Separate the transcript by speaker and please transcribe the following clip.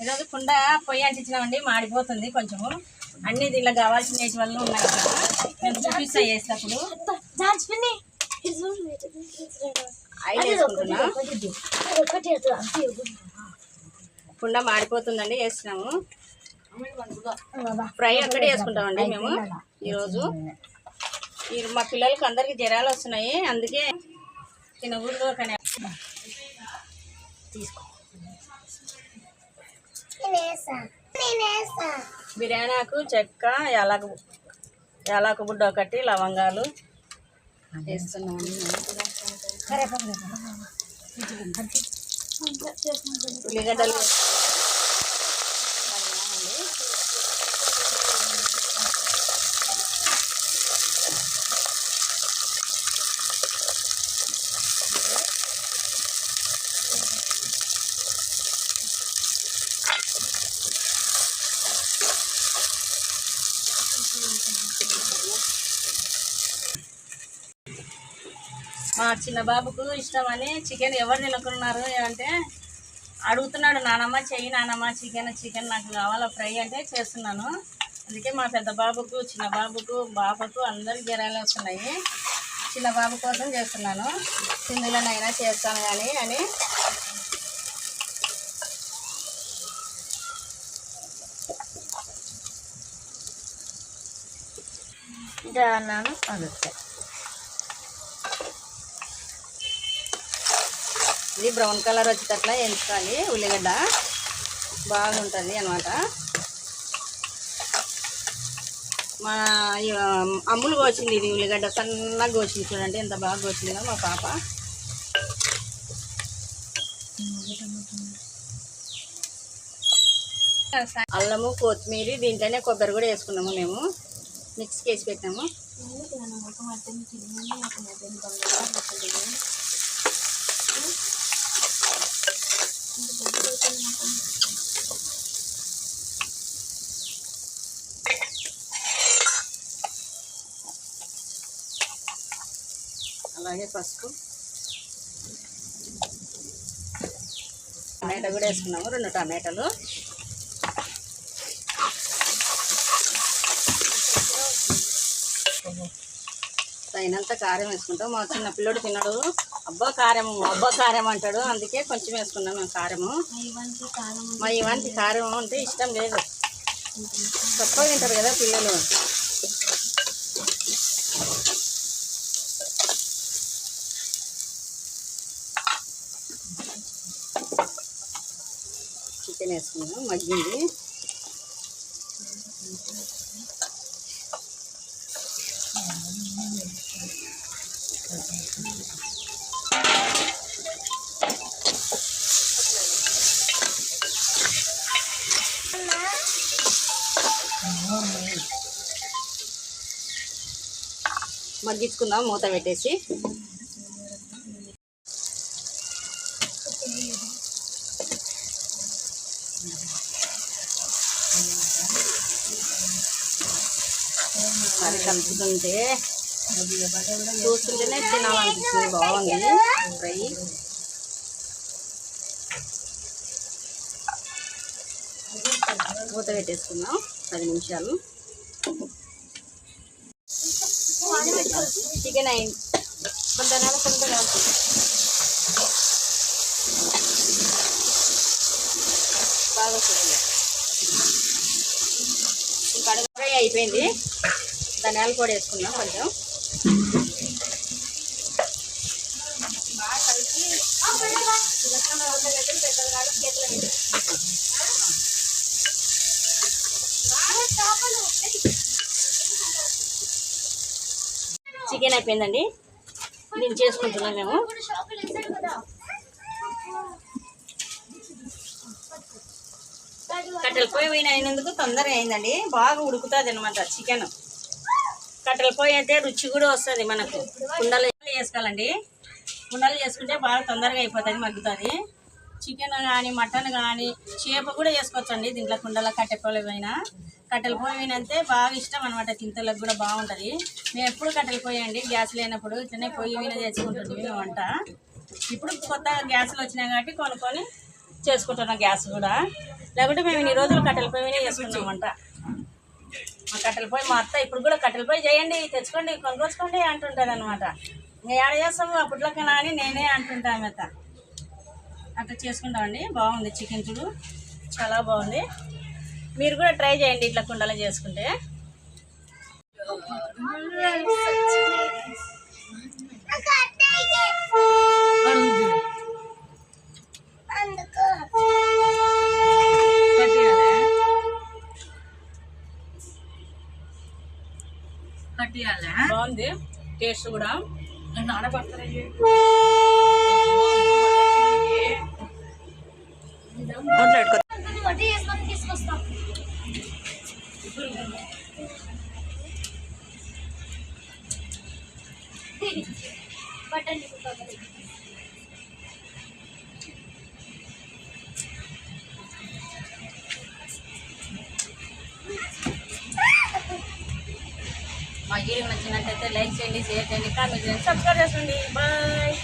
Speaker 1: ఈరోజు కుండ పొయ్యి అంటించినామండి, మాడిపోతుంది కొంచెము. అన్ని దీనిలో కావాల్సిన వల్ల ఉన్నాయి కదా, నేను చూపిస్తా చేసేటప్పుడు. ఆయిల్ వేసుకుంటున్నా. కుండ మాడిపోతుందండి, వేసినాము. ఫ్రై అక్కడే వేసుకుంటామండి మేము ఈరోజు. మా పిల్లలకి అందరికి జ్వరాలు వస్తున్నాయి, అందుకే తినకూడదు. కానీ తీసుకో. బిర్యానీకు చెక్క, యాలకు బుడ్డ ఒకటి, లవంగాలు వేస్తున్నామండి. ఉల్లిగడ్డలు మా చిన్న బాబుకు ఇష్టమని చికెన్ ఎవరు తినకున్నారు అంటే అడుగుతున్నాడు, నానమ్మ చెయ్యి నానమ్మ చికెన్ నాకు కావాలా ఫ్రై అంటే చేస్తున్నాను. అందుకే మా పెద్ద బాబుకు, చిన్న బాబుకు, బాబుకు అందరికి జ్వరాలు వస్తున్నాయి. చిన్న బాబు కోసం చేస్తున్నాను, సింధులనైనా చేస్తాను కానీ అని. ఇది బ్రౌన్ కలర్ వచ్చేటట్లా వేయించుకోవాలి. ఉల్లిగడ్డ బాగుంటుంది అన్నమాట. మా అమ్ములు కోసింది ఇది ఉల్లిగడ్డ, సన్నగా కోసింది. చూడండి ఎంత బాగా కోసిందో మా పాప. అల్లము, కొత్తిమీర, దీంట్లోనే కొబ్బరి కూడా వేసుకున్నాము మేము. మిక్స్కి వేసి పెట్టినాము. అలాగే పసుపు, టమాటా కూడా వేసుకున్నాము, 2 టమాటాలు. తగినంత కారం వేసుకుంటాం. మా చిన్న పిల్లడు తినడు, అబ్బా కారం అంటాడు, అందుకే కొంచెం వేసుకున్నాం మేము కారము. మా ఇవానికి కారం అంటే ఇష్టం లేదు, తక్కువ తింటారు కదా పిల్లలు. చికెన్ వేసుకున్నాం, మగ్గింది. మగ్గించుకుందాం మూత పెట్టేసి. అది కలుపుతుంటే చూస్తుంటేనే తినాలనిపిస్తుంది, బాగుంది ఫ్రై. మూత పెట్టేసుకుందాం 10 నిమిషాలు. చికెన్ అయింది, కొంత బాగా చూడండి. కడుగు ఫ్రై అయిపోయింది. ధనియాల పొడి వేసుకుందాం కొంచెం. బాగా కలిసి చికెన్ అయిపోయిందండి, దీన్ని చేసుకుంటున్నాం మేము. కట్టెల పొయ్యి అయినందుకు తొందరగా అయిందండి, బాగా ఉడుకుతుంది అనమాట చికెన్. కట్టెల పొయ్యి అయితే రుచి కూడా వస్తుంది మనకు. కుండలు వేసుకోవాలండి, కుండలు చేసుకుంటే బాగా తొందరగా అయిపోతుంది, మగ్గుతుంది. చికెన్ కానీ మటన్ కానీ చేప కూడా వేసుకోవచ్చండి దీంట్లో కుండల కట్టెల పొయ్యి పైన. కట్టెల పొయ్యి అంటే బాగా ఇష్టం అనమాట, తింతలకు కూడా బాగుంటుంది. మేము ఎప్పుడు కట్టెల పొయ్యి అండి, గ్యాస్ లేనప్పుడు ఇట్లనే పొయ్యి మీద చేసుకుంటుంది మేము వంట. ఇప్పుడు కొత్తగా గ్యాసులు వచ్చినాయి కాబట్టి కొనుక్కొని చేసుకుంటున్నాం గ్యాస్ కూడా. లేకుంటే మేము ఇన్ని రోజులు కట్టెల పొయ్యి మీద చేసుకున్నామంట. మా కట్టెల పొయ్యి మా అత్త ఇప్పుడు కూడా కట్టెల పొయ్యి చేయండి, తెచ్చుకోండి, కొనుక్కొచ్చుకోండి అంటుంటుంది అనమాట. ఇంకా ఏడ చేస్తాము అప్పట్లోకైనా అని నేనే అంటుంటాను అత్త. అట్లా చేసుకుంటామండి. బాగుంది చికెన్ చూడు, చాలా బాగుంది. మీరు కూడా ట్రై చేయండి ఇట్లా కుండలో చేసుకుంటే. బాగుంది టేస్ట్ కూడా. మా వీడియో నచ్చినట్టయితే లైక్ చేయండి, షేర్ చేయండి, కామెంట్ చేయండి, సబ్స్క్రైబ్ చేసుకోండి. బాయ్.